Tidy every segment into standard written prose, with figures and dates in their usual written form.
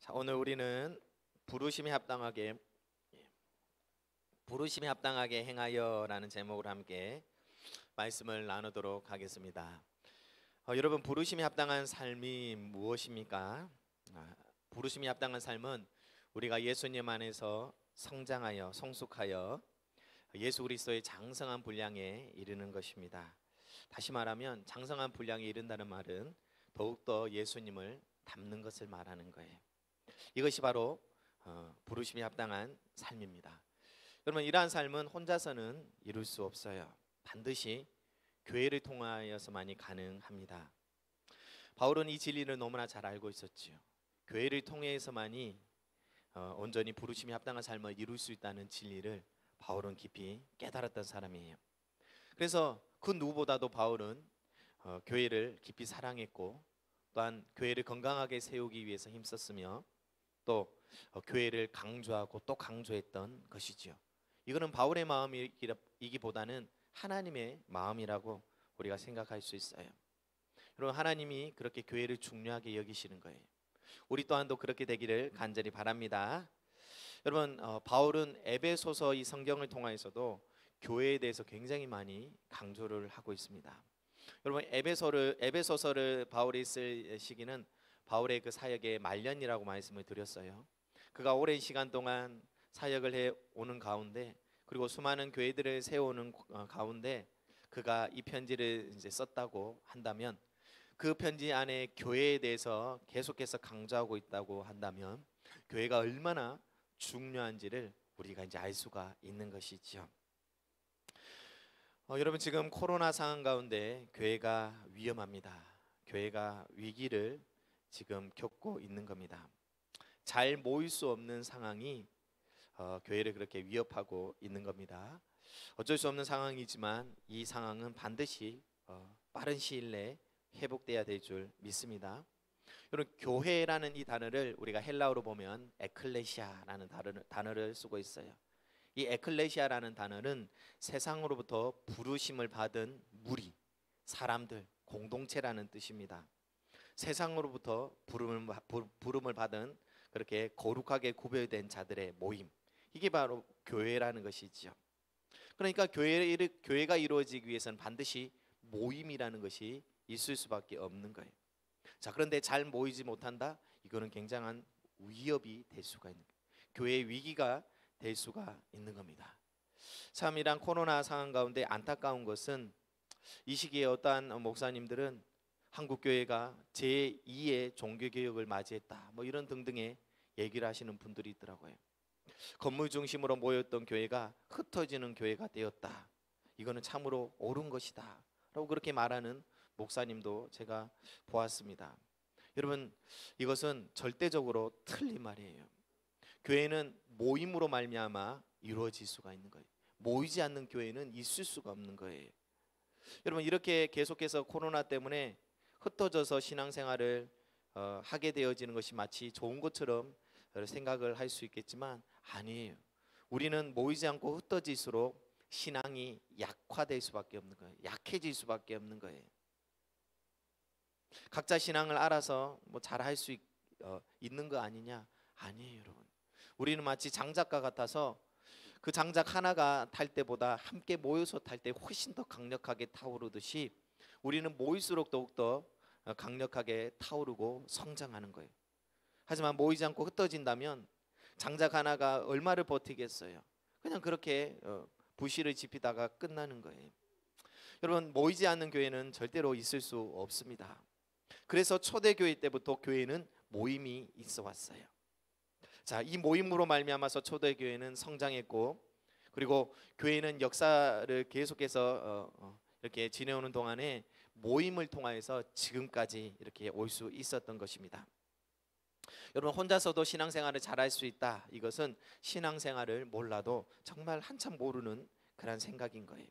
자, 오늘 우리는 부르심에 합당하게 행하여라는 제목으로 함께 말씀을 나누도록 하겠습니다. 여러분, 부르심에 합당한 삶이 무엇입니까? 부르심에 합당한 삶은 우리가 예수님 안에서 성장하여 성숙하여 예수 그리스도의 장성한 분량에 이르는 것입니다. 다시 말하면 장성한 분량에 이른다는 말은 더욱더 예수님을 닮는 것을 말하는 거예요. 이것이 바로 부르심에 합당한 삶입니다. 여러분, 이러한 삶은 혼자서는 이룰 수 없어요. 반드시 교회를 통하여서만이 가능합니다. 바울은 이 진리를 너무나 잘 알고 있었지요. 교회를 통해서만이 온전히 부르심에 합당한 삶을 이룰 수 있다는 진리를 바울은 깊이 깨달았던 사람이에요. 그래서 그 누구보다도 바울은 교회를 깊이 사랑했고 또한 교회를 건강하게 세우기 위해서 힘썼으며 또 교회를 강조하고 또 강조했던 것이지요. 이거는 바울의 마음이기보다는 하나님의 마음이라고 우리가 생각할 수 있어요. 여러분, 하나님이 그렇게 교회를 중요하게 여기시는 거예요. 우리 또한도 그렇게 되기를 간절히 바랍니다. 여러분, 바울은 에베소서 이 성경을 통하여서도 교회에 대해서 굉장히 많이 강조를 하고 있습니다. 여러분, 에베소서를 바울이 쓸 시기는 바울의 그 사역의 말년이라고 말씀을 드렸어요. 그가 오랜 시간 동안 사역을 해 오는 가운데, 그리고 수많은 교회들을 세우는 가운데 그가 이 편지를 이제 썼다고 한다면, 그 편지 안에 교회에 대해서 계속해서 강조하고 있다고 한다면 교회가 얼마나 중요한지를 우리가 이제 알 수가 있는 것이죠. 여러분, 지금 코로나 상황 가운데 교회가 위험합니다. 교회가 위기를 지금 겪고 있는 겁니다. 잘 모일 수 없는 상황이 교회를 그렇게 위협하고 있는 겁니다. 어쩔 수 없는 상황이지만 이 상황은 반드시 빠른 시일 내에 회복돼야 될 줄 믿습니다. 여러분, 교회라는 이 단어를 우리가 헬라어로 보면 에클레시아라는 단어를 쓰고 있어요. 이 에클레시아라는 단어는 세상으로부터 부르심을 받은 무리, 사람들, 공동체라는 뜻입니다. 세상으로부터 부름을 받은 그렇게 거룩하게 구별된 자들의 모임, 이게 바로 교회라는 것이죠. 그러니까 교회가 이루어지기 위해서는 반드시 모임이라는 것이 있을 수밖에 없는 거예요. 자, 그런데 잘 모이지 못한다? 이거는 굉장한 위협이 될 수가 있는 거예요. 교회의 위기가 될 수가 있는 겁니다. 참, 이런 코로나 상황 가운데 안타까운 것은 이 시기에 어떠한 목사님들은 한국교회가 제2의 종교개혁을 맞이했다, 뭐 이런 등등의 얘기를 하시는 분들이 있더라고요. 건물 중심으로 모였던 교회가 흩어지는 교회가 되었다, 이거는 참으로 옳은 것이다 라고 그렇게 말하는 목사님도 제가 보았습니다. 여러분, 이것은 절대적으로 틀린 말이에요. 교회는 모임으로 말미암아 이루어질 수가 있는 거예요. 모이지 않는 교회는 있을 수가 없는 거예요. 여러분, 이렇게 계속해서 코로나 때문에 흩어져서 신앙생활을 하게 되어지는 것이 마치 좋은 것처럼 생각을 할 수 있겠지만 아니에요. 우리는 모이지 않고 흩어질수록 신앙이 약화될 수밖에 없는 거예요. 약해질 수밖에 없는 거예요. 각자 신앙을 알아서 뭐 잘할 수 있는 거 아니냐? 아니에요, 여러분. 우리는 마치 장작과 같아서 그 장작 하나가 탈 때보다 함께 모여서 탈 때 훨씬 더 강력하게 타오르듯이 우리는 모일수록 더욱더 강력하게 타오르고 성장하는 거예요. 하지만 모이지 않고 흩어진다면 장작 하나가 얼마를 버티겠어요? 그냥 그렇게 부실을 지피다가 끝나는 거예요. 여러분, 모이지 않는 교회는 절대로 있을 수 없습니다. 그래서 초대교회 때부터 교회는 모임이 있어 왔어요. 자, 이 모임으로 말미암아서 초대교회는 성장했고, 그리고 교회는 역사를 계속해서 이렇게 지내오는 동안에 모임을 통하여서 지금까지 이렇게 올 수 있었던 것입니다. 여러분, 혼자서도 신앙생활을 잘할 수 있다, 이것은 신앙생활을 몰라도 정말 한참 모르는 그런 생각인 거예요.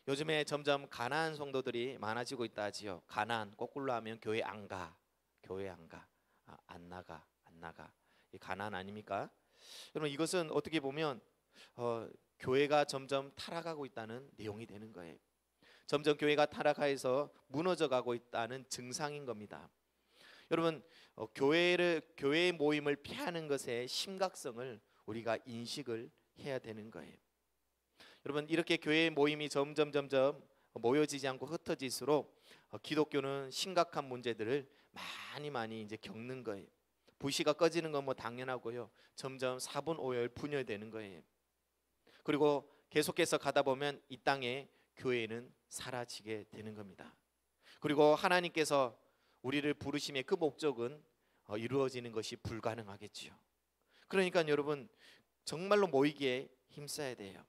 요즘에 점점 가난한 성도들이 많아지고 있다 하지요. 가난, 거꾸로 하면 교회 안 가, 안 나가. 이 가난 아닙니까? 여러분, 이것은 어떻게 보면 교회가 점점 타락하고 있다는 내용이 되는 거예요. 점점 교회가 타락해서 무너져 가고 있다는 증상인 겁니다. 여러분 교회 모임을 피하는 것의 심각성을 우리가 인식을 해야 되는 거예요. 여러분 이렇게 교회 모임이 점점 모여지지 않고 흩어질수록 기독교는 심각한 문제들을 많이 이제 겪는 거예요. 불씨가 꺼지는 건 뭐 당연하고요. 점점 사분오열 분열되는 거예요. 그리고 계속해서 가다 보면 이 땅에 교회는 사라지게 되는 겁니다. 그리고 하나님께서 우리를 부르심의 그 목적은 이루어지는 것이 불가능하겠지요. 그러니까 여러분 정말로 모이기에 힘써야 돼요.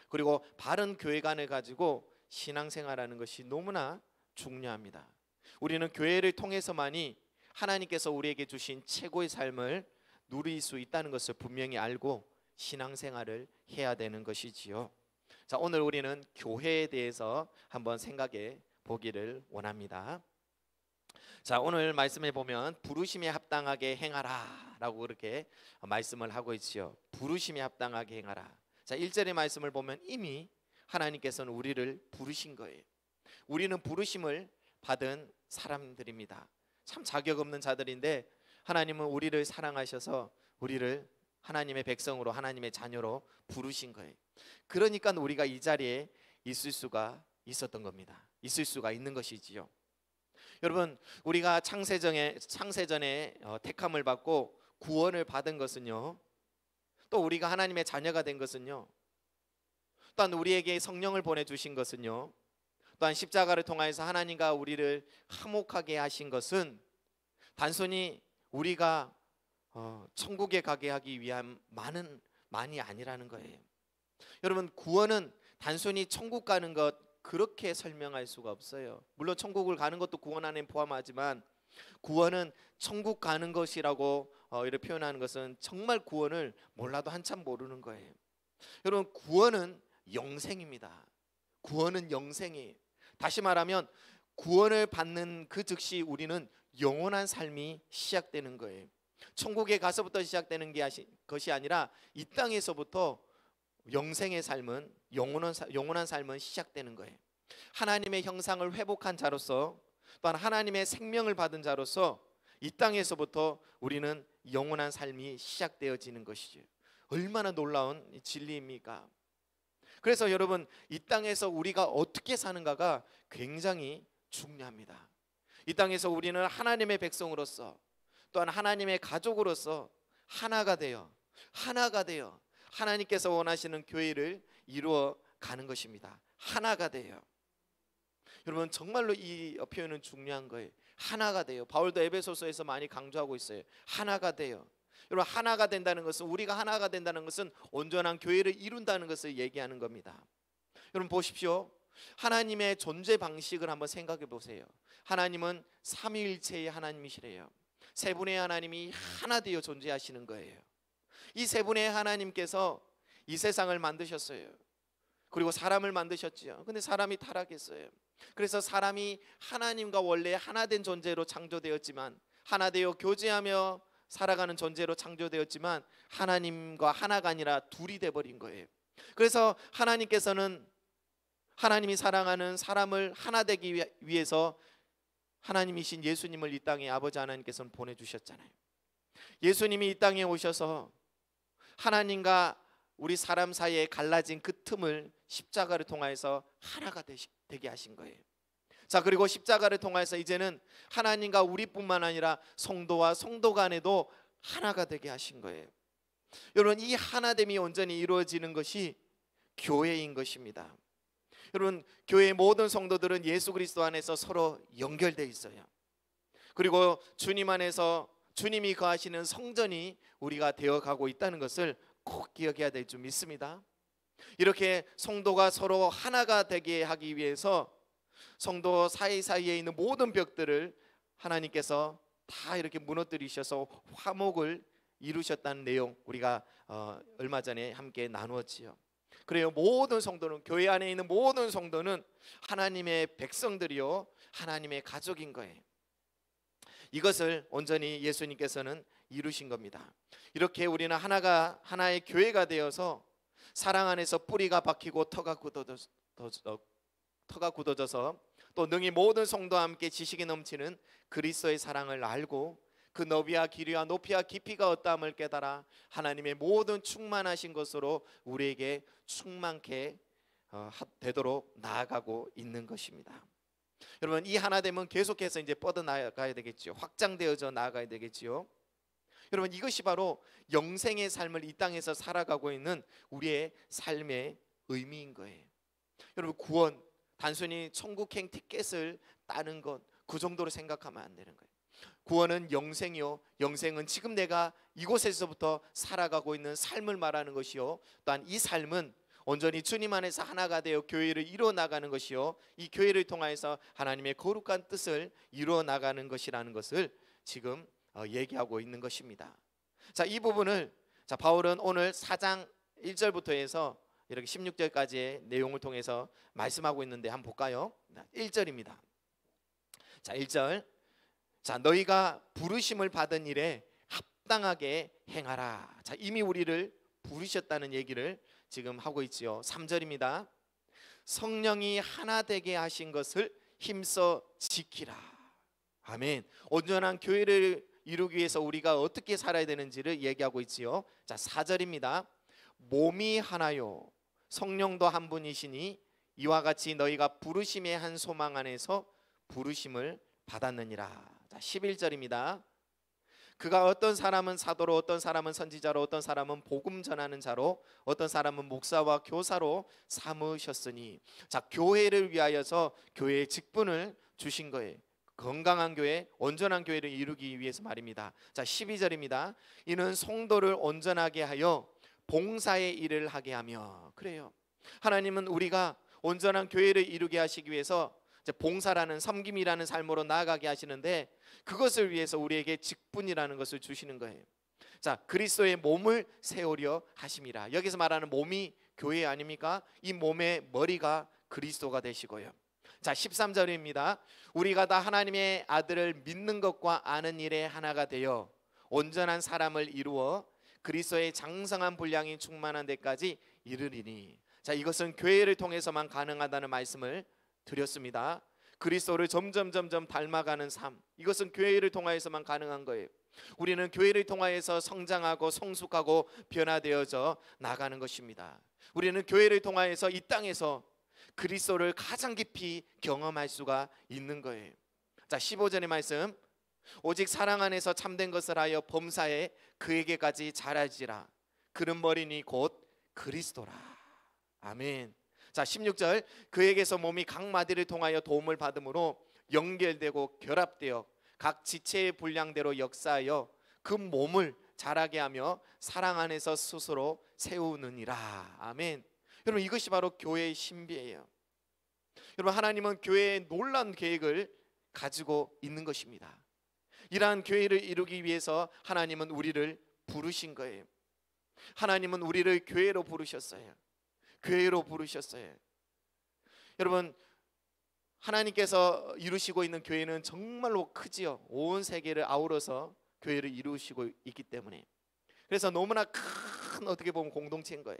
그리고 바른 교회관을 가지고 신앙생활하는 것이 너무나 중요합니다. 우리는 교회를 통해서만이 하나님께서 우리에게 주신 최고의 삶을 누릴 수 있다는 것을 분명히 알고 신앙생활을 해야 되는 것이지요. 자, 오늘 우리는 교회에 대해서 한번 생각해 보기를 원합니다. 자, 오늘 말씀에 보면 부르심에 합당하게 행하라 라고 그렇게 말씀을 하고 있지요. 부르심에 합당하게 행하라. 자, 1절의 말씀을 보면 이미 하나님께서는 우리를 부르신 거예요. 우리는 부르심을 받은 사람들입니다. 참 자격 없는 자들인데 하나님은 우리를 사랑하셔서 우리를 하나님의 백성으로 하나님의 자녀로 부르신 거예요. 그러니까 우리가 이 자리에 있을 수가 있었던 겁니다. 있을 수가 있는 것이지요. 여러분 우리가 창세전에 택함을 받고 구원을 받은 것은요, 또 우리가 하나님의 자녀가 된 것은요, 또한 우리에게 성령을 보내주신 것은요, 또한 십자가를 통하여서 하나님과 우리를 화목하게 하신 것은 단순히 우리가 천국에 가게 하기 위한 만이 아니라는 거예요. 여러분 구원은 단순히 천국 가는 것 그렇게 설명할 수가 없어요. 물론 천국을 가는 것도 구원 안에 포함하지만 구원은 천국 가는 것이라고 이렇게 표현하는 것은 정말 구원을 몰라도 한참 모르는 거예요. 여러분 구원은 영생입니다. 구원은 영생이에요. 다시 말하면 구원을 받는 그 즉시 우리는 영원한 삶이 시작되는 거예요. 천국에 가서부터 시작되는 것이 아니라 이 땅에서부터 영생의 삶은 영원한 삶은 시작되는 거예요. 하나님의 형상을 회복한 자로서 또한 하나님의 생명을 받은 자로서 이 땅에서부터 우리는 영원한 삶이 시작되어지는 것이죠. 얼마나 놀라운 진리입니까? 그래서 여러분 이 땅에서 우리가 어떻게 사는가가 굉장히 중요합니다. 이 땅에서 우리는 하나님의 백성으로서 또한 하나님의 가족으로서 하나가 되어 하나님께서 원하시는 교회를 이루어 가는 것입니다. 하나가 돼요. 여러분 정말로 이 표현은 중요한 거예요. 하나가 돼요. 바울도 에베소서에서 많이 강조하고 있어요. 하나가 돼요. 여러분 하나가 된다는 것은, 우리가 하나가 된다는 것은 온전한 교회를 이룬다는 것을 얘기하는 겁니다. 여러분 보십시오. 하나님의 존재 방식을 한번 생각해 보세요. 하나님은 삼위일체의 하나님이시래요. 세 분의 하나님이 하나 되어 존재하시는 거예요. 이 세 분의 하나님께서 이 세상을 만드셨어요. 그리고 사람을 만드셨지요. 근데 사람이 타락했어요. 그래서 사람이 하나님과 원래 하나된 존재로 창조되었지만, 하나 되어 교제하며 살아가는 존재로 창조되었지만 하나님과 하나가 아니라 둘이 돼버린 거예요. 그래서 하나님께서는 하나님이 사랑하는 사람을 하나 되기 위해서 하나님이신 예수님을 이 땅에 아버지 하나님께서는 보내주셨잖아요. 예수님이 이 땅에 오셔서 하나님과 우리 사람 사이에 갈라진 그 틈을 십자가를 통하여서 하나가 되게 하신 거예요. 자, 그리고 십자가를 통해서 이제는 하나님과 우리뿐만 아니라 성도와 성도 간에도 하나가 되게 하신 거예요. 여러분 이 하나됨이 온전히 이루어지는 것이 교회인 것입니다. 여러분 교회의 모든 성도들은 예수 그리스도 안에서 서로 연결되어 있어요. 그리고 주님 안에서 주님이 거하시는 성전이 우리가 되어가고 있다는 것을 꼭 기억해야 될 줄 믿습니다. 이렇게 성도가 서로 하나가 되게 하기 위해서 성도 사이사이에 있는 모든 벽들을 하나님께서 다 이렇게 무너뜨리셔서 화목을 이루셨다는 내용 우리가 얼마 전에 함께 나누었지요. 그래요. 모든 성도는, 교회 안에 있는 모든 성도는 하나님의 백성들이요 하나님의 가족인 거예요. 이것을 온전히 예수님께서는 이루신 겁니다. 이렇게 우리는 하나의 교회가 되어서 사랑 안에서 뿌리가 박히고 터가 터가 굳어져서 또 능히 모든 성도와 함께 지식이 넘치는 그리스도의 사랑을 알고 그 너비와 길이와 높이와 깊이가 어떠함을 깨달아 하나님의 모든 충만하신 것으로 우리에게 충만케 되도록 나아가고 있는 것입니다. 여러분, 이 하나됨은 계속해서 이제 뻗어 나가야 되겠죠. 확장되어져 나아가야 되겠지요. 여러분, 이것이 바로 영생의 삶을 이 땅에서 살아가고 있는 우리의 삶의 의미인 거예요. 여러분, 구원 단순히 천국행 티켓을 따는 것, 그 정도로 생각하면 안 되는 거예요. 구원은 영생이요, 영생은 지금 내가 이곳에서부터 살아가고 있는 삶을 말하는 것이요, 또한 이 삶은 온전히 주님 안에서 하나가 되어 교회를 이루어 나가는 것이요, 이 교회를 통하여서 하나님의 거룩한 뜻을 이루어 나가는 것이라는 것을 지금 얘기하고 있는 것입니다. 자, 이 부분을 바울은 오늘 4장 1절부터 해서 이렇게 16절까지의 내용을 통해서 말씀하고 있는데 한번 볼까요? 1절입니다. 자, 1절. 자, 너희가 부르심을 받은 일에 합당하게 행하라. 자, 이미 우리를 부르셨다는 얘기를 지금 하고 있지요. 3절입니다. 성령이 하나 되게 하신 것을 힘써 지키라. 아멘. 온전한 교회를 이루기 위해서 우리가 어떻게 살아야 되는지를 얘기하고 있지요. 자, 4절입니다. 몸이 하나요 성령도 한 분이시니 이와 같이 너희가 부르심의 한 소망 안에서 부르심을 받았느니라. 자, 11절입니다. 그가 어떤 사람은 사도로, 어떤 사람은 선지자로, 어떤 사람은 복음 전하는 자로, 어떤 사람은 목사와 교사로 삼으셨으니, 자, 교회를 위하여서 교회의 직분을 주신 거예요. 건강한 교회, 온전한 교회를 이루기 위해서 말입니다. 자, 12절입니다. 이는 성도를 온전하게 하여 봉사의 일을 하게 하며. 그래요. 하나님은 우리가 온전한 교회를 이루게 하시기 위해서 봉사라는, 섬김이라는 삶으로 나아가게 하시는데, 그것을 위해서 우리에게 직분이라는 것을 주시는 거예요. 자, 그리스도의 몸을 세우려 하심이라. 여기서 말하는 몸이 교회 아닙니까? 이 몸의 머리가 그리스도가 되시고요. 자, 13절입니다. 우리가 다 하나님의 아들을 믿는 것과 아는 일에 하나가 되어 온전한 사람을 이루어 그리스도의 장성한 분량이 충만한 데까지 이르리니. 자, 이것은 교회를 통해서만 가능하다는 말씀을 드렸습니다. 그리스도를 점점 닮아가는 삶, 이것은 교회를 통하여서만 가능한 거예요. 우리는 교회를 통하여서 성장하고 성숙하고 변화되어져 나가는 것입니다. 우리는 교회를 통하여서 이 땅에서 그리스도를 가장 깊이 경험할 수가 있는 거예요. 자, 15절의 말씀. 오직 사랑 안에서 참된 것을 하여 범사에 그에게까지 자라지라. 그는 머리니 곧 그리스도라. 아멘. 자, 16절. 그에게서 몸이 각 마디를 통하여 도움을 받음으로 연결되고 결합되어 각 지체의 분량대로 역사하여 그 몸을 자라게 하며 사랑 안에서 스스로 세우느니라. 아멘. 여러분, 이것이 바로 교회의 신비예요. 여러분, 하나님은 교회의 놀라운 계획을 가지고 있는 것입니다. 이러한 교회를 이루기 위해서 하나님은 우리를 부르신 거예요. 하나님은 우리를 교회로 부르셨어요. 교회로 부르셨어요. 여러분, 하나님께서 이루시고 있는 교회는 정말로 크지요. 온 세계를 아우러서 교회를 이루시고 있기 때문에. 그래서 너무나 큰, 어떻게 보면 공동체인 거예요.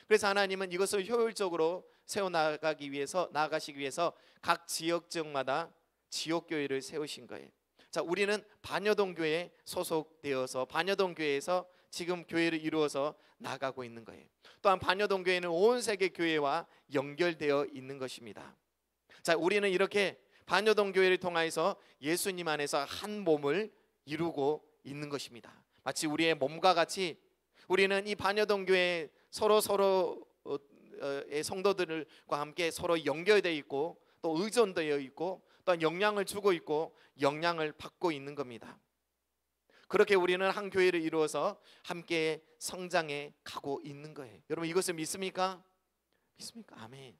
그래서 하나님은 이것을 효율적으로 세워나가기 위해서, 나아가시기 위해서 각 지역마다 지역교회를 세우신 거예요. 자, 우리는 반여동 교회에 소속되어서 반여동 교회에서 지금 교회를 이루어서 나가고 있는 거예요. 또한 반여동 교회는 온 세계 교회와 연결되어 있는 것입니다. 자, 우리는 이렇게 반여동 교회를 통해서 예수님 안에서 한 몸을 이루고 있는 것입니다. 마치 우리의 몸과 같이 우리는 이 반여동 교회 서로의 성도들과 함께 서로 연결되어 있고 또 의존되어 있고 또 영향을 주고 있고 영향을 받고 있는 겁니다. 그렇게 우리는 한 교회를 이루어서 함께 성장해 가고 있는 거예요. 여러분, 이것을 믿습니까? 믿습니까? 아멘.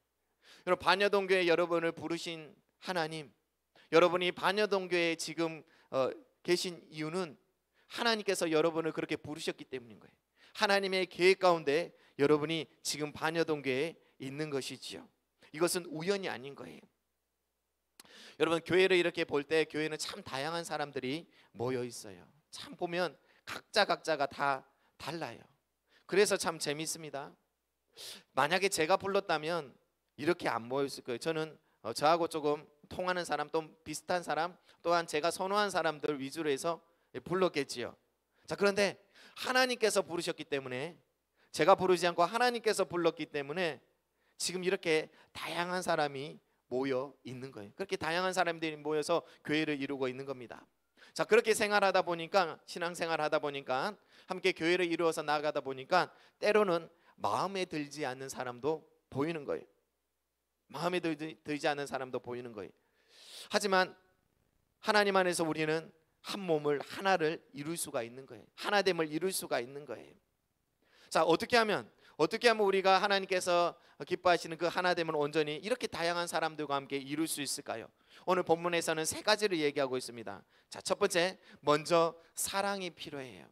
여러분, 반여동 교회 여러분을 부르신 하나님, 여러분이 반여동 교회에 지금 계신 이유는 하나님께서 여러분을 그렇게 부르셨기 때문인 거예요. 하나님의 계획 가운데 여러분이 지금 반여동 교회에 있는 것이지요. 이것은 우연이 아닌 거예요. 여러분, 교회를 이렇게 볼 때 교회는 참 다양한 사람들이 모여 있어요. 참 보면 각자가 다 달라요. 그래서 참 재밌습니다. 만약에 제가 불렀다면 이렇게 안 모였을 거예요. 저는 저하고 조금 통하는 사람, 또 비슷한 사람, 또한 제가 선호한 사람들 위주로 해서 불렀겠지요. 자, 그런데 하나님께서 부르셨기 때문에, 제가 부르지 않고 하나님께서 불렀기 때문에 지금 이렇게 다양한 사람이 모여 있는 거예요. 그렇게 다양한 사람들이 모여서 교회를 이루고 있는 겁니다. 자, 그렇게 생활하다 보니까, 신앙생활 하다 보니까, 함께 교회를 이루어서 나아가다 보니까 때로는 마음에 들지 않는 사람도 보이는 거예요. 마음에 들지 않는 사람도 보이는 거예요. 하지만 하나님 안에서 우리는 한 몸을, 하나를 이룰 수가 있는 거예요. 하나됨을 이룰 수가 있는 거예요. 자, 어떻게 하면 우리가 하나님께서 기뻐하시는 그 하나됨을 온전히 이렇게 다양한 사람들과 함께 이룰 수 있을까요? 오늘 본문에서는 세 가지를 얘기하고 있습니다. 자, 첫 번째, 먼저 사랑이 필요해요.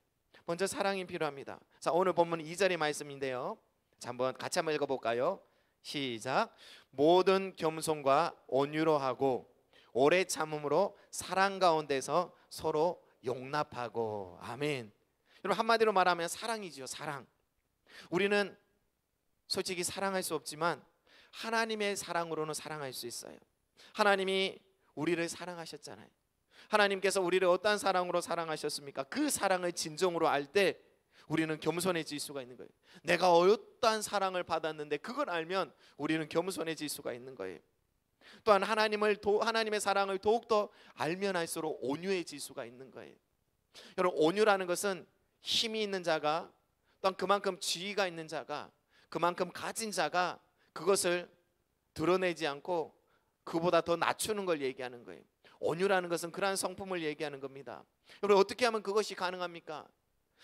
먼저 사랑이 필요합니다. 자, 오늘 본문 2절의 말씀인데요. 자, 같이 한번 읽어볼까요? 시작. 모든 겸손과 온유로 하고 오래 참음으로 사랑 가운데서 서로 용납하고. 아멘. 여러분, 한마디로 말하면 사랑이지요. 사랑. 우리는 솔직히 사랑할 수 없지만 하나님의 사랑으로는 사랑할 수 있어요. 하나님이 우리를 사랑하셨잖아요. 하나님께서 우리를 어떤 사랑으로 사랑하셨습니까? 그 사랑을 진정으로 알 때 우리는 겸손해질 수가 있는 거예요. 내가 어떠한 사랑을 받았는데 그걸 알면 우리는 겸손해질 수가 있는 거예요. 또한 하나님의 사랑을 더욱더 알면 알수록 온유해질 수가 있는 거예요. 여러분, 온유라는 것은 힘이 있는 자가, 또한 그만큼 지위가 있는 자가, 그만큼 가진 자가 그것을 드러내지 않고 그보다 더 낮추는 걸 얘기하는 거예요. 온유라는 것은 그러한 성품을 얘기하는 겁니다. 여러분, 어떻게 하면 그것이 가능합니까?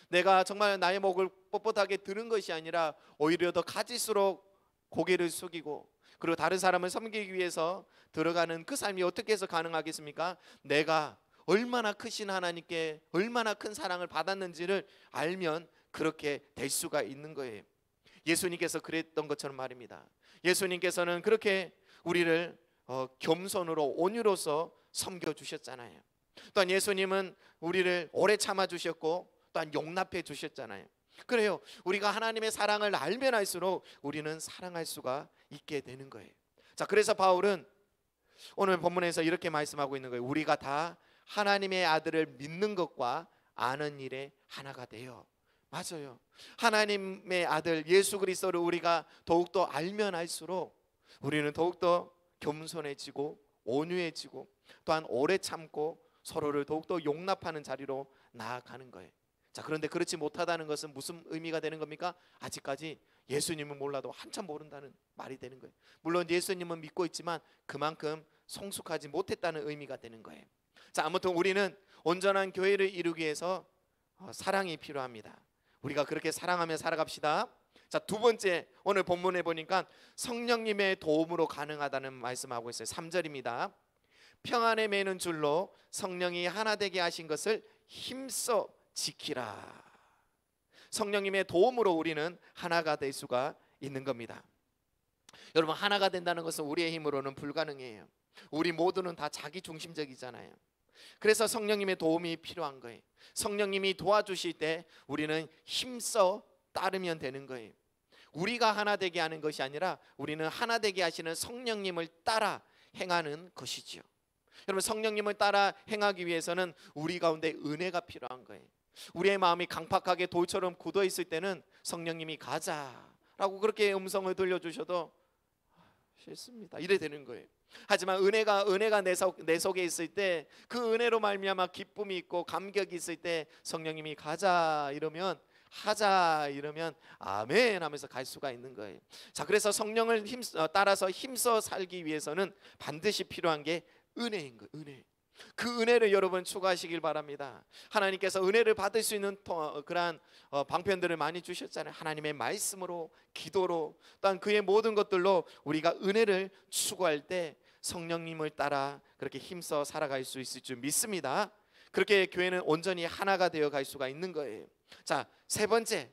내가 정말 나의 목을 뻣뻣하게 드는 것이 아니라 오히려 더 가질수록 고개를 숙이고, 그리고 다른 사람을 섬기기 위해서 들어가는 그 삶이 어떻게 해서 가능하겠습니까? 내가 얼마나 크신 하나님께 얼마나 큰 사랑을 받았는지를 알면 그렇게 될 수가 있는 거예요. 예수님께서 그랬던 것처럼 말입니다. 예수님께서는 그렇게 우리를 겸손으로, 온유로서 섬겨주셨잖아요. 또한 예수님은 우리를 오래 참아주셨고 또한 용납해 주셨잖아요. 그래요, 우리가 하나님의 사랑을 알면 알수록 우리는 사랑할 수가 있게 되는 거예요. 자, 그래서 바울은 오늘 본문에서 이렇게 말씀하고 있는 거예요. 우리가 다 하나님의 아들을 믿는 것과 아는 일에 하나가 돼요. 맞아요. 하나님의 아들 예수 그리스도를 우리가 더욱더 알면 알수록 우리는 더욱더 겸손해지고 온유해지고 또한 오래 참고 서로를 더욱더 용납하는 자리로 나아가는 거예요. 자, 그런데 그렇지 못하다는 것은 무슨 의미가 되는 겁니까? 아직까지 예수님은 몰라도 한참 모른다는 말이 되는 거예요. 물론 예수님은 믿고 있지만 그만큼 성숙하지 못했다는 의미가 되는 거예요. 자, 아무튼 우리는 온전한 교회를 이루기 위해서 사랑이 필요합니다. 우리가 그렇게 사랑하며 살아갑시다. 자, 두 번째, 오늘 본문에 보니까 성령님의 도움으로 가능하다는 말씀하고 있어요. 3절입니다. 평안에 매는 줄로 성령이 하나 되게 하신 것을 힘써 지키라. 성령님의 도움으로 우리는 하나가 될 수가 있는 겁니다. 여러분, 하나가 된다는 것은 우리의 힘으로는 불가능해요. 우리 모두는 다 자기 중심적이잖아요. 그래서 성령님의 도움이 필요한 거예요. 성령님이 도와주실 때 우리는 힘써 따르면 되는 거예요. 우리가 하나 되게 하는 것이 아니라 우리는 하나 되게 하시는 성령님을 따라 행하는 것이지요. 여러분, 성령님을 따라 행하기 위해서는 우리 가운데 은혜가 필요한 거예요. 우리의 마음이 강팍하게 돌처럼 굳어 있을 때는 성령님이 가자라고 그렇게 음성을 들려주셔도 싫습니다, 이래 되는 거예요. 하지만 은혜가 내 속에 있을 때, 그 은혜로 말미암아 기쁨이 있고 감격이 있을 때 성령님이 가자 이러면, 하자 이러면 아멘 하면서 갈 수가 있는 거예요. 자, 그래서 성령을 따라서 힘써 살기 위해서는 반드시 필요한 게 은혜인 거예요. 은혜. 그 은혜를 여러분 추구하시길 바랍니다. 하나님께서 은혜를 받을 수 있는 그러한 방편들을 많이 주셨잖아요. 하나님의 말씀으로, 기도로, 또한 그의 모든 것들로 우리가 은혜를 추구할 때 성령님을 따라 그렇게 힘써 살아갈 수 있을 줄 믿습니다. 그렇게 교회는 온전히 하나가 되어 갈 수가 있는 거예요. 자, 세 번째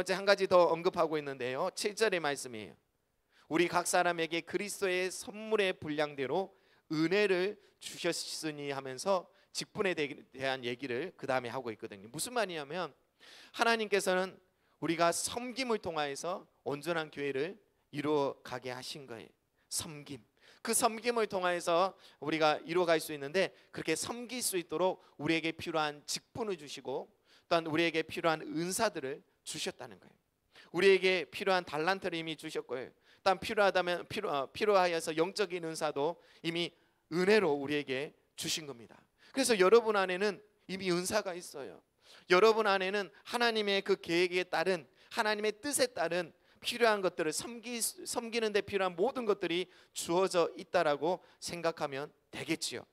한 가지 더 언급하고 있는데요, 7절의 말씀이에요. 우리 각 사람에게 그리스도의 선물의 분량대로 은혜를 주셨으니 하면서 직분에 대한 얘기를 그 다음에 하고 있거든요. 무슨 말이냐면 하나님께서는 우리가 섬김을 통하여서 온전한 교회를 이루어가게 하신 거예요. 섬김. 그 섬김을 통해서 우리가 이루어갈 수 있는데, 그렇게 섬길 수 있도록 우리에게 필요한 직분을 주시고 또한 우리에게 필요한 은사들을 주셨다는 거예요. 우리에게 필요한 달란트를 이미 주셨고요. 또한 필요하다면 필요하여서 영적인 은사도 이미 은혜로 우리에게 주신 겁니다. 그래서 여러분 안에는 이미 은사가 있어요. 여러분 안에는 하나님의 그 계획에 따른, 하나님의 뜻에 따른 필요한 것들을 섬기는 데 필요한 모든 것들이 주어져 있다라고 생각하면 되겠지요.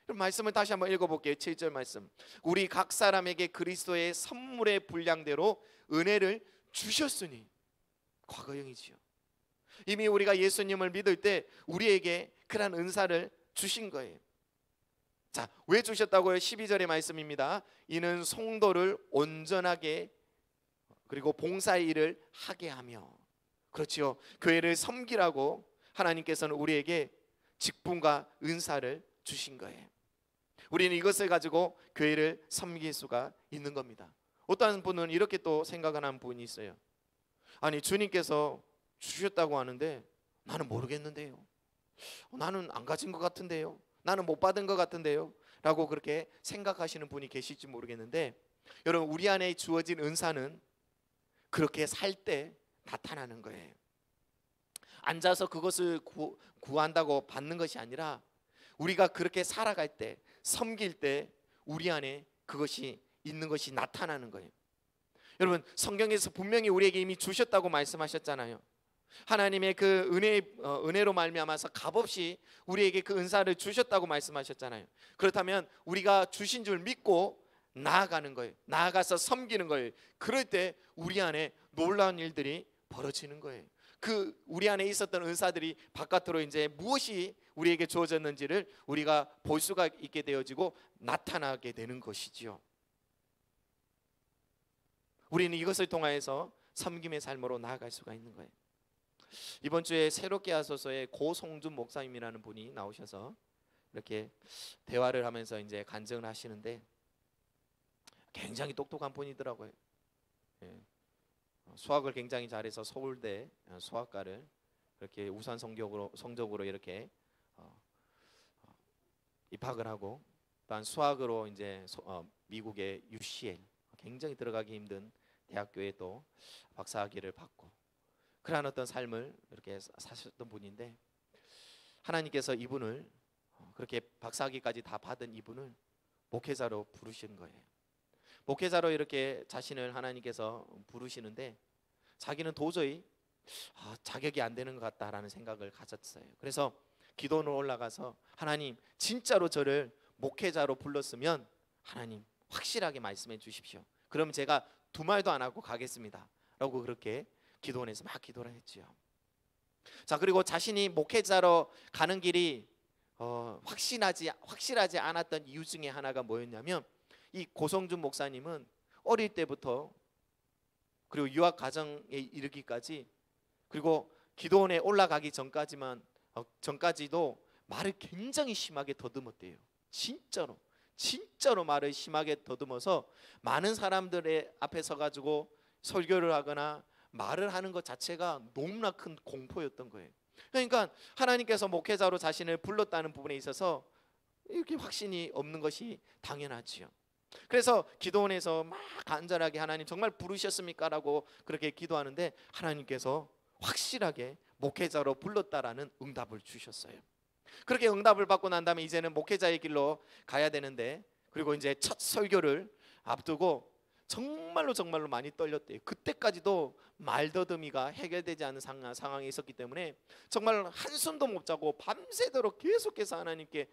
그럼 말씀을 다시 한번 읽어볼게요. 7절 말씀. 우리 각 사람에게 그리스도의 선물의 분량대로 은혜를 주셨으니. 과거형이지요. 이미 우리가 예수님을 믿을 때 우리에게 그런 은사를 주신 거예요. 자, 왜 주셨다고요? 12절의 말씀입니다. 이는 성도를 온전하게, 그리고 봉사의 일을 하게 하며. 그렇지요. 교회를 섬기라고 하나님께서는 우리에게 직분과 은사를 주신 거예요. 우리는 이것을 가지고 교회를 섬길 수가 있는 겁니다. 어떤 분은 이렇게 또 생각하는 분이 있어요. 아니, 주님께서 주셨다고 하는데 나는 모르겠는데요. 나는 안 가진 것 같은데요. 나는 못 받은 것 같은데요. 라고 그렇게 생각하시는 분이 계실지 모르겠는데, 여러분, 우리 안에 주어진 은사는 그렇게 살 때 나타나는 거예요. 앉아서 그것을 구한다고 받는 것이 아니라 우리가 그렇게 살아갈 때, 섬길 때 우리 안에 그것이 있는 것이 나타나는 거예요. 여러분, 성경에서 분명히 우리에게 이미 주셨다고 말씀하셨잖아요. 하나님의 그 은혜로 말미암아서 값없이 우리에게 그 은사를 주셨다고 말씀하셨잖아요. 그렇다면 우리가 주신 줄 믿고 나아가는 거예요. 나아가서 섬기는 거예요. 그럴 때 우리 안에 놀라운 일들이 벌어지는 거예요. 그 우리 안에 있었던 은사들이 바깥으로 이제 무엇이 우리에게 주어졌는지를 우리가 볼 수가 있게 되어지고 나타나게 되는 것이지요. 우리는 이것을 통하여서 섬김의 삶으로 나아갈 수가 있는 거예요. 이번 주에 새롭게 하소서의 고송준 목사님이라는 분이 나오셔서 이렇게 대화를 하면서 이제 간증을 하시는데, 굉장히 똑똑한 분이더라고요. 예. 수학을 굉장히 잘해서 서울대 수학과를 이렇게 우수한 성적으로 이렇게 입학을 하고, 또한 수학으로 이제 미국의 UCL, 굉장히 들어가기 힘든 대학교에 또 박사학위를 받고, 그러한 어떤 삶을 이렇게 사셨던 분인데, 하나님께서 이분을 그렇게 박사학위까지 다 받은 이분을 목회자로 부르신 거예요. 목회자로 이렇게 자신을 하나님께서 부르시는데 자기는 도저히 자격이 안 되는 것 같다라는 생각을 가졌어요. 그래서 기도로 올라가서, 하나님, 진짜로 저를 목회자로 불렀으면 하나님 확실하게 말씀해 주십시오. 그럼 제가 두 말도 안 하고 가겠습니다 라고 그렇게 기도원에서 막 기도를 했지요. 자, 그리고 자신이 목회자로 가는 길이 확실하지 않았던 이유 중에 하나가 뭐였냐면, 이 고성준 목사님은 어릴 때부터, 그리고 유학 과정에 이르기까지, 그리고 기도원에 올라가기 전까지도 말을 굉장히 심하게 더듬었대요. 진짜로 말을 심하게 더듬어서 많은 사람들의 앞에 서가지고 설교를 하거나 말을 하는 것 자체가 너무나 큰 공포였던 거예요. 그러니까 하나님께서 목회자로 자신을 불렀다는 부분에 있어서 이렇게 확신이 없는 것이 당연하지요. 그래서 기도원에서 막 간절하게, 하나님 정말 부르셨습니까? 라고 그렇게 기도하는데 하나님께서 확실하게 목회자로 불렀다라는 응답을 주셨어요. 그렇게 응답을 받고 난 다음에 이제는 목회자의 길로 가야 되는데, 그리고 이제 첫 설교를 앞두고 정말로 많이 떨렸대요. 그때까지도 말더듬이가 해결되지 않은 상황에 있었기 때문에 정말 한숨도 못 자고 밤새도록 계속해서 하나님께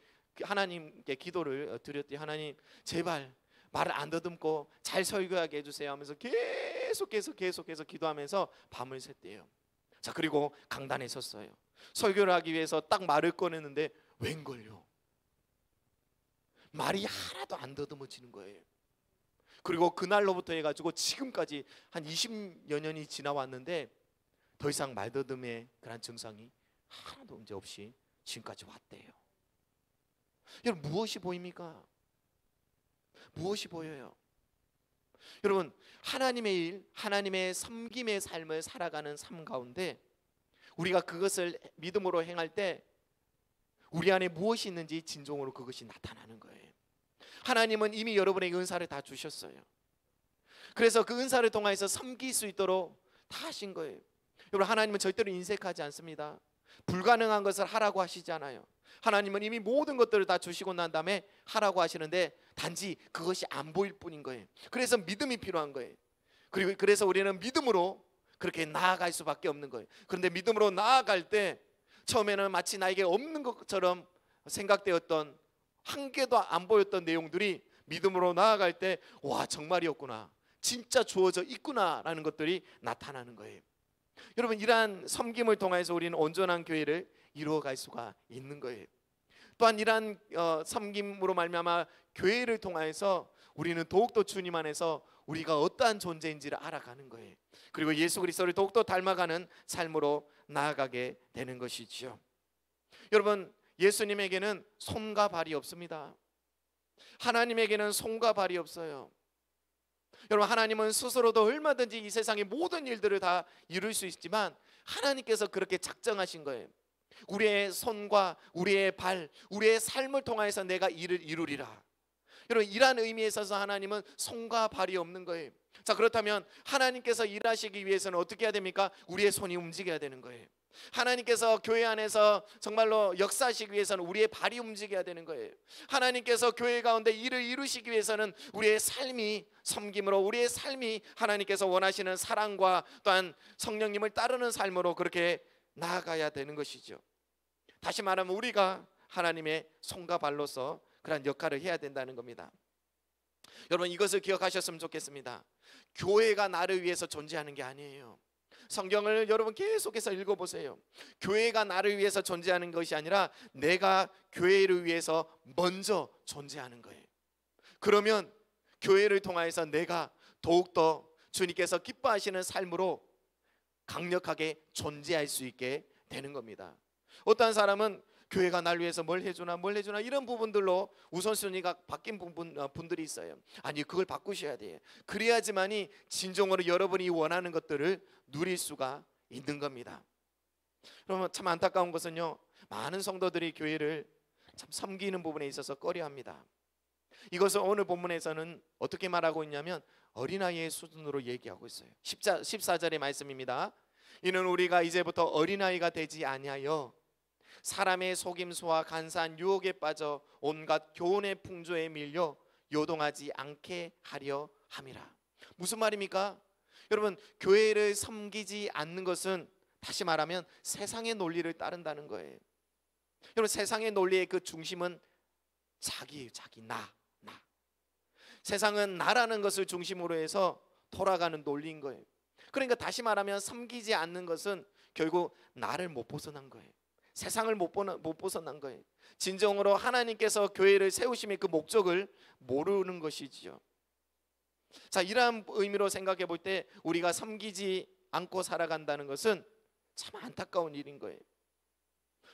기도를 드렸대요. 하나님, 제발 말을 안 더듬고 잘 설교하게 해주세요 하면서 계속해서 기도하면서 밤을 샜대요. 자, 그리고 강단에 섰어요. 설교를 하기 위해서 딱 말을 꺼내는데 웬걸요, 말이 하나도 안 더듬어지는 거예요. 그리고 그날로부터 해가지고 지금까지 한 20여 년이 지나왔는데 더 이상 말더듬의 그런 증상이 하나도 문제 없이 지금까지 왔대요. 여러분, 무엇이 보입니까? 무엇이 보여요? 여러분, 하나님의 일, 하나님의 섬김의 삶을 살아가는 삶 가운데 우리가 그것을 믿음으로 행할 때 우리 안에 무엇이 있는지 진정으로 그것이 나타나는 거예요. 하나님은 이미 여러분에게 은사를 다 주셨어요. 그래서 그 은사를 통해서 섬길 수 있도록 다 하신 거예요. 여러분, 하나님은 절대로 인색하지 않습니다. 불가능한 것을 하라고 하시지 않아요. 하나님은 이미 모든 것들을 다 주시고 난 다음에 하라고 하시는데 단지 그것이 안 보일 뿐인 거예요. 그래서 믿음이 필요한 거예요. 그래서 우리는 믿음으로 그렇게 나아갈 수밖에 없는 거예요. 그런데 믿음으로 나아갈 때 처음에는 마치 나에게 없는 것처럼 생각되었던, 한 개도 안 보였던 내용들이 믿음으로 나아갈 때 와, 정말이었구나, 진짜 주어져 있구나라는 것들이 나타나는 거예요. 여러분, 이러한 섬김을 통해서 우리는 온전한 교회를 이루어갈 수가 있는 거예요. 또한 이러한 섬김으로 말미암아 교회를 통해서 우리는 더욱더 주님 안에서 우리가 어떠한 존재인지를 알아가는 거예요. 그리고 예수 그리스도를 더욱더 닮아가는 삶으로 나아가게 되는 것이죠. 여러분, 예수님에게는 손과 발이 없습니다. 하나님에게는 손과 발이 없어요. 여러분, 하나님은 스스로도 얼마든지 이 세상의 모든 일들을 다 이룰 수 있지만 하나님께서 그렇게 작정하신 거예요. 우리의 손과 우리의 발, 우리의 삶을 통해서 내가 일을 이루리라. 여러분, 이러한 의미에 있어서 하나님은 손과 발이 없는 거예요. 자, 그렇다면 하나님께서 일하시기 위해서는 어떻게 해야 됩니까? 우리의 손이 움직여야 되는 거예요. 하나님께서 교회 안에서 정말로 역사하시기 위해서는 우리의 발이 움직여야 되는 거예요. 하나님께서 교회 가운데 일을 이루시기 위해서는 우리의 삶이 섬김으로, 우리의 삶이 하나님께서 원하시는 사랑과 또한 성령님을 따르는 삶으로 그렇게 나아가야 되는 것이죠. 다시 말하면 우리가 하나님의 손과 발로서 그런 역할을 해야 된다는 겁니다. 여러분, 이것을 기억하셨으면 좋겠습니다. 교회가 나를 위해서 존재하는 게 아니에요. 성경을 여러분 계속해서 읽어보세요. 교회가 나를 위해서 존재하는 것이 아니라 내가 교회를 위해서 먼저 존재하는 거예요. 그러면 교회를 통해서 내가 더욱더 주님께서 기뻐하시는 삶으로 강력하게 존재할 수 있게 되는 겁니다. 어떤 사람은 교회가 날 위해서 뭘 해주나 이런 부분들로 우선순위가 바뀐 분들이 있어요. 아니, 그걸 바꾸셔야 돼요. 그래야지만이 진정으로 여러분이 원하는 것들을 누릴 수가 있는 겁니다. 그러면 참 안타까운 것은요, 많은 성도들이 교회를 참 섬기는 부분에 있어서 꺼려합니다. 이것을 오늘 본문에서는 어떻게 말하고 있냐면 어린아이의 수준으로 얘기하고 있어요. 14절의 말씀입니다. 이는 우리가 이제부터 어린아이가 되지 아니하여 사람의 속임수와 간사한 유혹에 빠져 온갖 교훈의 풍조에 밀려 요동하지 않게 하려 함이라. 무슨 말입니까? 여러분, 교회를 섬기지 않는 것은 다시 말하면 세상의 논리를 따른다는 거예요. 여러분, 세상의 논리의 그 중심은 자기, 나. 세상은 나라는 것을 중심으로 해서 돌아가는 논리인 거예요. 그러니까 다시 말하면 섬기지 않는 것은 결국 나를 못 벗어난 거예요. 세상을 못 벗어난 거예요. 진정으로 하나님께서 교회를 세우심의 그 목적을 모르는 것이지요. 자, 이러한 의미로 생각해 볼 때 우리가 섬기지 않고 살아간다는 것은 참 안타까운 일인 거예요.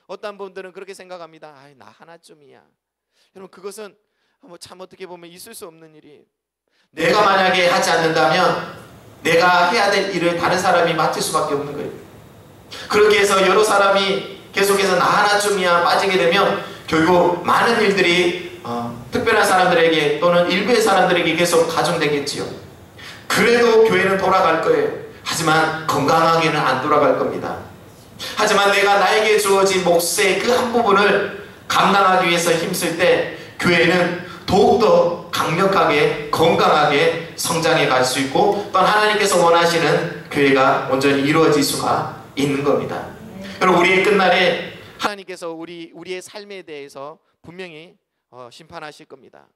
어떤 분들은 그렇게 생각합니다. 아이, 나 하나쯤이야. 여러분, 그것은 참 어떻게 보면 있을 수 없는 일이에요. 내가 만약에 하지 않는다면 내가 해야 될 일을 다른 사람이 맡을 수밖에 없는 거예요. 그렇게 해서 여러 사람이 계속해서 나 하나쯤이야 빠지게 되면 결국 많은 일들이 특별한 사람들에게 또는 일부의 사람들에게 계속 가중되겠지요. 그래도 교회는 돌아갈 거예요. 하지만 건강하게는 안 돌아갈 겁니다. 하지만 내가 나에게 주어진 몫의 그 한 부분을 감당하기 위해서 힘쓸 때 교회는 더욱더 강력하게 건강하게 성장해 갈 수 있고 또 하나님께서 원하시는 교회가 온전히 이루어질 수가 있는 겁니다. 여러분, 우리의 끝날에 하나님께서 우리의 삶에 대해서 분명히 심판하실 겁니다.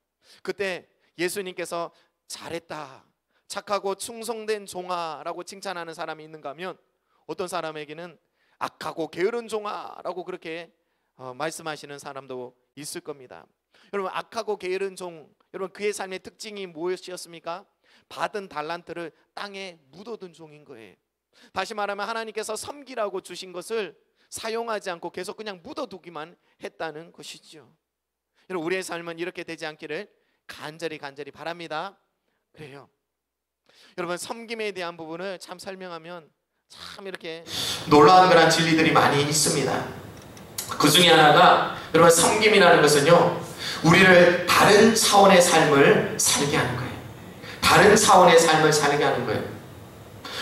그때 예수님께서 잘했다, 착하고 충성된 종아라고 칭찬하는 사람이 있는가 하면 어떤 사람에게는 악하고 게으른 종아라고 그렇게 말씀하시는 사람도 있을 겁니다. 여러분, 악하고 게으른 종, 여러분 그의 삶의 특징이 무엇이었습니까? 받은 달란트를 땅에 묻어둔 종인 거예요. 다시 말하면 하나님께서 섬기라고 주신 것을 사용하지 않고 계속 그냥 묻어두기만 했다는 것이죠. 여러분, 우리의 삶은 이렇게 되지 않기를 간절히 바랍니다. 그래요. 여러분, 섬김에 대한 부분을 참 설명하면 참 이렇게 놀라운 그런 진리들이 많이 있습니다. 그 중에 하나가 여러분 섬김이라는 것은요, 우리를 다른 차원의 삶을 살게 하는 거예요. 다른 차원의 삶을 살게 하는 거예요.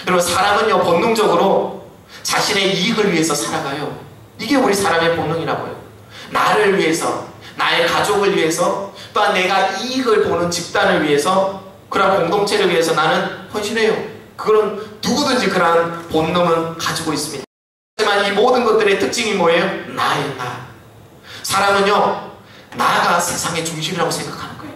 여러분 사람은요 본능적으로 자신의 이익을 위해서 살아가요. 이게 우리 사람의 본능이라고요. 나를 위해서, 나의 가족을 위해서, 또한 내가 이익을 보는 집단을 위해서, 그런 공동체를 위해서 나는 헌신해요. 그런 누구든지 그러한 본능은 가지고 있습니다. 하지만 이 모든 것들의 특징이 뭐예요? 나예요, 나. 사람은요 나가 세상의 중심이라고 생각하는 거예요.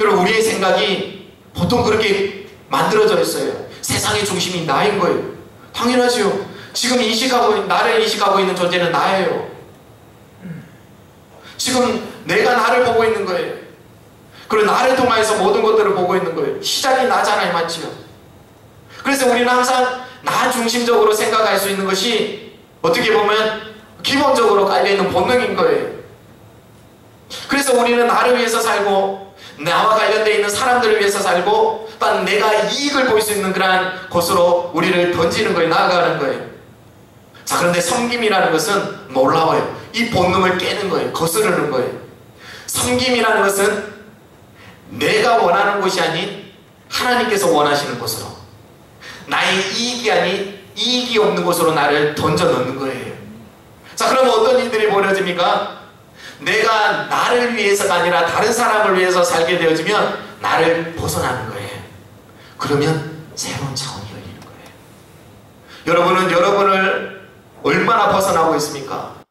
여러분 우리의 생각이 보통 그렇게 만들어져 있어요. 세상의 중심이 나인 거예요. 당연하지요. 지금 나를 인식하고 있는 존재는 나예요. 지금 내가 나를 보고 있는 거예요. 그리고 나를 통해서 모든 것들을 보고 있는 거예요. 시작이 나잖아요, 맞지요? 그래서 우리는 항상 나 중심적으로 생각할 수 있는 것이 어떻게 보면 기본적으로 깔려있는 본능인 거예요. 그래서 우리는 나를 위해서 살고, 나와 관련되어 있는 사람들을 위해서 살고, 또한 내가 이익을 볼 수 있는 그러한 곳으로 우리를 던지는 거예요. 나아가는 거예요. 자, 그런데 섬김이라는 것은 놀라워요. 이 본능을 깨는 거예요. 거스르는 거예요. 섬김이라는 것은 내가 원하는 곳이 아닌 하나님께서 원하시는 곳으로, 나의 이익이 아닌 이익이 없는 곳으로 나를 던져 넣는 거예요. 자, 그럼 어떤 일들이 벌어집니까? 내가 나를 위해서가 아니라 다른 사람을 위해서 살게 되어지면 나를 벗어나는 거예요. 그러면 새로운 차원이 열리는 거예요. 여러분은 여러분을 얼마나 벗어나고 있습니까?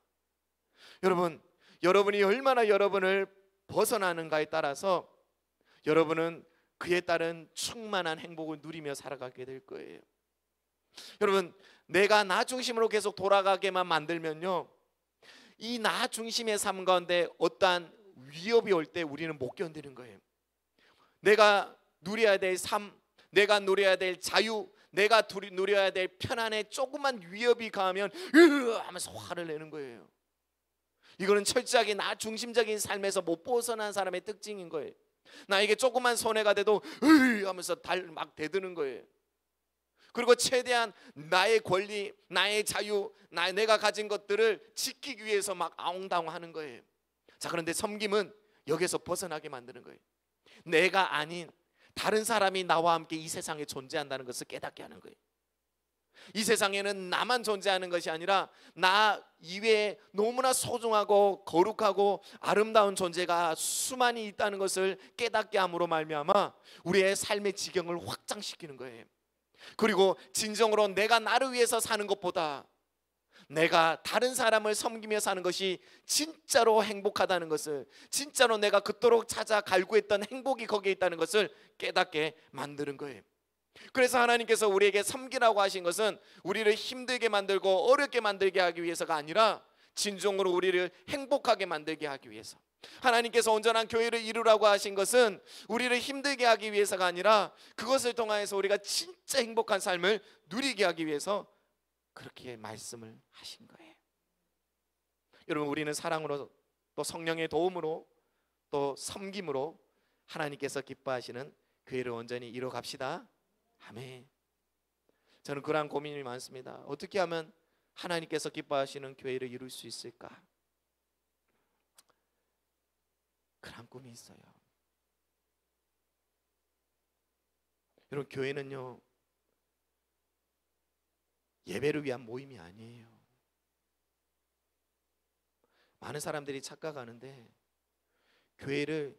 여러분이 얼마나 여러분을 벗어나는가에 따라서 여러분은 그에 따른 충만한 행복을 누리며 살아가게 될 거예요. 여러분, 내가 나 중심으로 계속 돌아가게만 만들면요, 이 나 중심의 삶 가운데 어떠한 위협이 올 때 우리는 못 견디는 거예요. 내가 누려야 될 삶, 내가 누려야 될 자유, 내가 누려야 될 편안에 조그만 위협이 가하면 하면서 화를 내는 거예요. 이거는 철저하게 나 중심적인 삶에서 못 벗어난 사람의 특징인 거예요. 나에게 조그만 손해가 돼도 하면서 막 대드는 거예요. 그리고 최대한 나의 권리, 나의 자유, 내가 가진 것들을 지키기 위해서 막 아웅다웅하는 거예요. 자, 그런데 섬김은 여기서 벗어나게 만드는 거예요. 내가 아닌 다른 사람이 나와 함께 이 세상에 존재한다는 것을 깨닫게 하는 거예요. 이 세상에는 나만 존재하는 것이 아니라 나 이외에 너무나 소중하고 거룩하고 아름다운 존재가 수많이 있다는 것을 깨닫게 함으로 말미암아 우리의 삶의 지경을 확장시키는 거예요. 그리고 진정으로 내가 나를 위해서 사는 것보다 내가 다른 사람을 섬기며 사는 것이 진짜로 행복하다는 것을, 진짜로 내가 그토록 찾아 갈구했던 행복이 거기에 있다는 것을 깨닫게 만드는 거예요. 그래서 하나님께서 우리에게 섬기라고 하신 것은 우리를 힘들게 만들고 어렵게 만들게 하기 위해서가 아니라 진정으로 우리를 행복하게 만들게 하기 위해서, 하나님께서 온전한 교회를 이루라고 하신 것은 우리를 힘들게 하기 위해서가 아니라 그것을 통하여서 우리가 진짜 행복한 삶을 누리게 하기 위해서 그렇게 말씀을 하신 거예요. 여러분, 우리는 사랑으로 또 성령의 도움으로 또 섬김으로 하나님께서 기뻐하시는 교회를 온전히 이뤄갑시다. 아멘. 저는 그러한 고민이 많습니다. 어떻게 하면 하나님께서 기뻐하시는 교회를 이룰 수 있을까? 그런 꿈이 있어요. 여러분, 교회는요 예배를 위한 모임이 아니에요. 많은 사람들이 착각하는데 교회를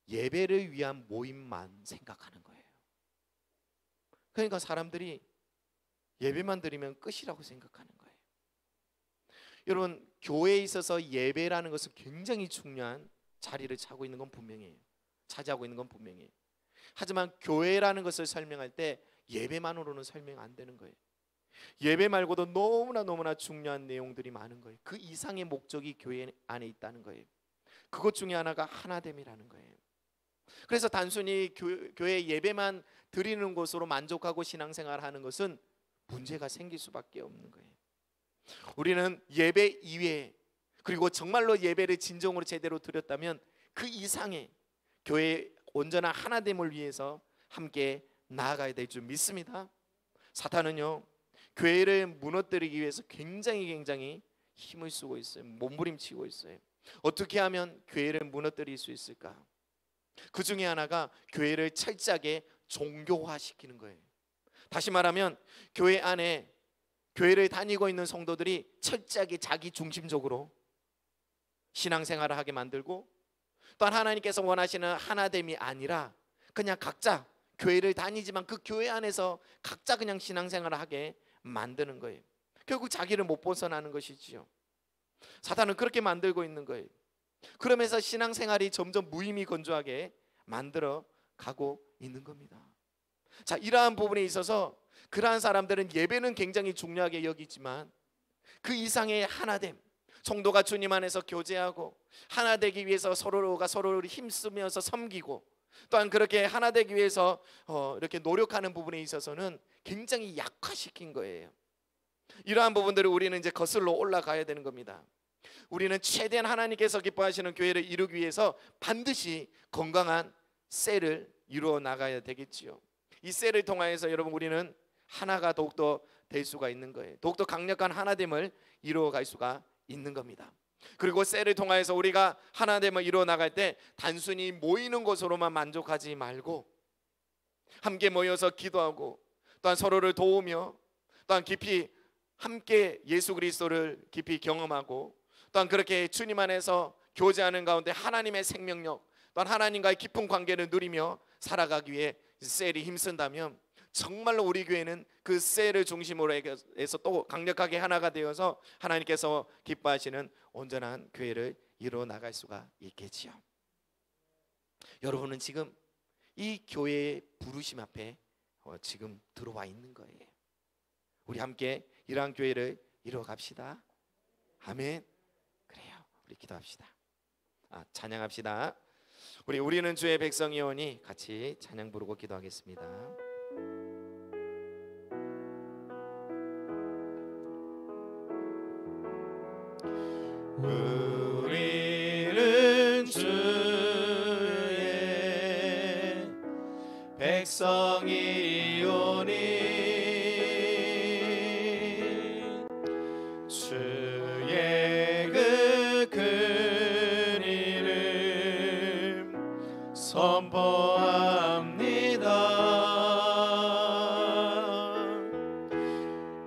예배를 위한 모임만 생각하는 거예요. 그러니까 사람들이 예배만 드리면 끝이라고 생각하는 거예요. 여러분, 교회에 있어서 예배라는 것은 굉장히 중요한 자리를 차지하고 있는 건 분명해요. 하지만 교회라는 것을 설명할 때 예배만으로는 설명 안 되는 거예요. 예배 말고도 너무나 중요한 내용들이 많은 거예요. 그 이상의 목적이 교회 안에 있다는 거예요. 그것 중에 하나가 하나됨이라는 거예요. 그래서 단순히 교회 예배만 드리는 곳으로 만족하고 신앙생활하는 것은 문제가 생길 수밖에 없는 거예요. 우리는 예배 이외에, 그리고 정말로 예배를 진정으로 제대로 드렸다면 그 이상의 교회의 온전한 하나됨을 위해서 함께 나아가야 될 줄 믿습니다. 사탄은요, 교회를 무너뜨리기 위해서 굉장히 힘을 쓰고 있어요. 몸부림치고 있어요. 어떻게 하면 교회를 무너뜨릴 수 있을까? 그 중에 하나가 교회를 철저하게 종교화시키는 거예요. 다시 말하면 교회 안에 교회를 다니고 있는 성도들이 철저하게 자기 중심적으로 신앙생활을 하게 만들고, 또한 하나님께서 원하시는 하나됨이 아니라 그냥 각자 교회를 다니지만 그 교회 안에서 각자 그냥 신앙생활을 하게 만드는 거예요. 결국 자기를 못 벗어나는 것이지요. 사탄은 그렇게 만들고 있는 거예요. 그러면서 신앙생활이 점점 무의미 건조하게 만들어 가고 있는 겁니다. 자, 이러한 부분에 있어서 그러한 사람들은 예배는 굉장히 중요하게 여기지만 그 이상의 하나됨, 성도가 주님 안에서 교제하고 하나 되기 위해서 서로가 서로를 힘쓰면서 섬기고, 또한 그렇게 하나 되기 위해서 이렇게 노력하는 부분에 있어서는 굉장히 약화시킨 거예요. 이러한 부분들을 우리는 이제 거슬러 올라가야 되는 겁니다. 우리는 최대한 하나님께서 기뻐하시는 교회를 이루기 위해서 반드시 건강한 셀을 이루어 나가야 되겠지요. 이 셀을 통하여서 여러분 우리는 하나가 더욱더 될 수가 있는 거예요. 더욱더 강력한 하나됨을 이루어갈 수가 있는 겁니다. 그리고 셀을 통하여서 우리가 하나됨을 이루어 나갈 때 단순히 모이는 것으로만 만족하지 말고 함께 모여서 기도하고, 또한 서로를 도우며, 또한 깊이 함께 예수 그리스도를 깊이 경험하고, 또한 그렇게 주님 안에서 교제하는 가운데 하나님의 생명력, 또한 하나님과의 깊은 관계를 누리며 살아가기 위해 셀이 힘쓴다면 정말로 우리 교회는 그 셀을 중심으로 해서 또 강력하게 하나가 되어서 하나님께서 기뻐하시는 온전한 교회를 이루어 나갈 수가 있겠지요. 여러분은 지금 이 교회의 부르심 앞에 지금 들어와 있는 거예요. 우리 함께 이러한 교회를 이루어 갑시다. 아멘. 그래요. 우리 기도합시다. 찬양합시다. 우리는 주의 백성이오니 같이 찬양 부르고 기도하겠습니다. 우리는 주의 백성이오니 주의 그 큰 이름 선포합니다.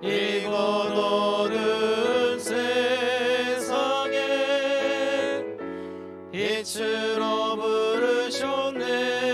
이곳 오는 세상에 빛으로 부르셨네.